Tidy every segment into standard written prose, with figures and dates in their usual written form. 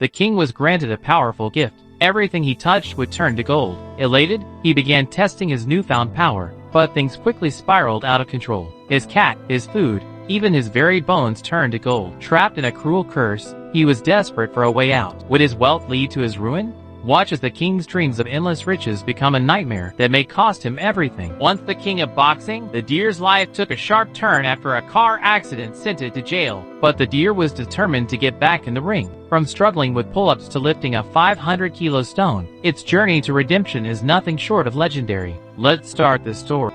The king was granted a powerful gift. Everything he touched would turn to gold. Elated, he began testing his newfound power, but things quickly spiraled out of control. His cat, his food, even his very bones turned to gold. Trapped in a cruel curse, he was desperate for a way out. Would his wealth lead to his ruin? Watch as the king's dreams of endless riches become a nightmare that may cost him everything. Once the king of boxing, the deer's life took a sharp turn after a car accident sent it to jail. But the deer was determined to get back in the ring. From struggling with pull-ups to lifting a 500-kilo stone, its journey to redemption is nothing short of legendary. Let's start this story.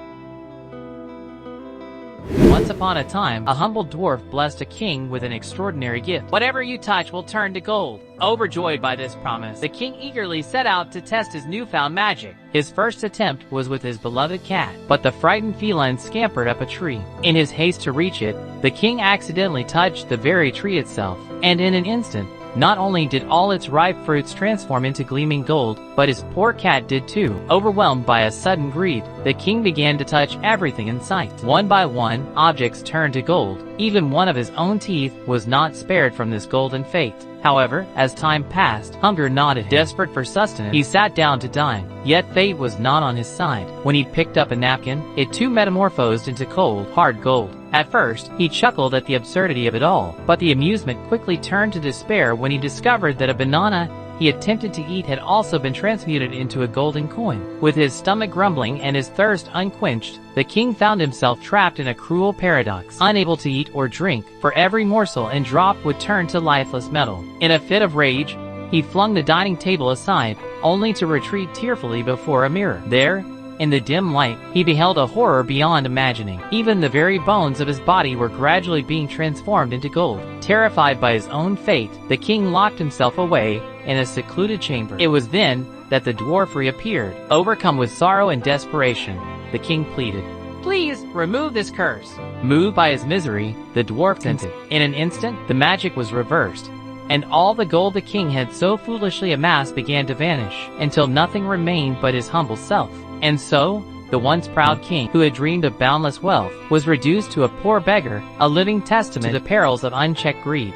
Once upon a time, a humble dwarf blessed a king with an extraordinary gift. Whatever you touch will turn to gold. Overjoyed by this promise, the king eagerly set out to test his newfound magic. His first attempt was with his beloved cat, but the frightened feline scampered up a tree. In his haste to reach it, the king accidentally touched the very tree itself, and in an instant, not only did all its ripe fruits transform into gleaming gold, but his poor cat did too. Overwhelmed by a sudden greed, the king began to touch everything in sight. One by one, objects turned to gold. Even one of his own teeth was not spared from this golden fate. However, as time passed, hunger gnawed at him. Desperate for sustenance, he sat down to dine. Yet fate was not on his side. When he picked up a napkin, it too metamorphosed into cold, hard gold. At first, he chuckled at the absurdity of it all, but the amusement quickly turned to despair when he discovered that a banana he attempted to eat had also been transmuted into a golden coin. With his stomach grumbling and his thirst unquenched, the king found himself trapped in a cruel paradox. Unable to eat or drink, for every morsel and drop would turn to lifeless metal. In a fit of rage, he flung the dining table aside, only to retreat tearfully before a mirror. There, in the dim light, he beheld a horror beyond imagining. Even the very bones of his body were gradually being transformed into gold. Terrified by his own fate, the king locked himself away in a secluded chamber. It was then that the dwarf reappeared. Overcome with sorrow and desperation, the king pleaded, "Please, remove this curse." Moved by his misery, the dwarf consented. In an instant, the magic was reversed, and all the gold the king had so foolishly amassed began to vanish, until nothing remained but his humble self. And so, the once proud king, who had dreamed of boundless wealth, was reduced to a poor beggar, a living testament to the perils of unchecked greed.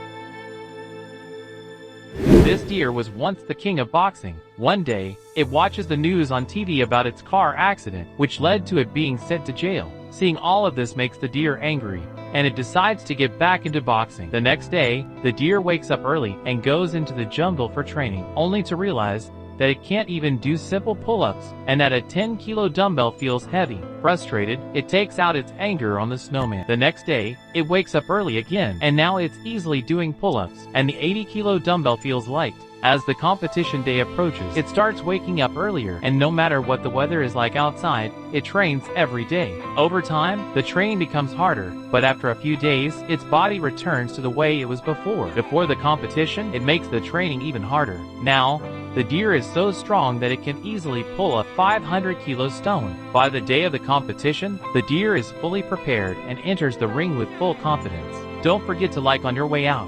This deer was once the king of boxing. One day, it watches the news on TV about its car accident, which led to it being sent to jail. Seeing all of this makes the deer angry, and it decides to get back into boxing. The next day, the deer wakes up early and goes into the jungle for training, only to realize that it can't even do simple pull-ups, and that a 10-kilo dumbbell feels heavy. Frustrated, it takes out its anger on the snowman. The next day, it wakes up early again, and now it's easily doing pull-ups, and the 80-kilo dumbbell feels light. As the competition day approaches, it starts waking up earlier, and no matter what the weather is like outside, it trains every day. Over time, the training becomes harder, but after a few days, its body returns to the way it was before. Before the competition, it makes the training even harder. Now, the deer is so strong that it can easily pull a 500-kilo stone. By the day of the competition, the deer is fully prepared and enters the ring with full confidence. Don't forget to like on your way out.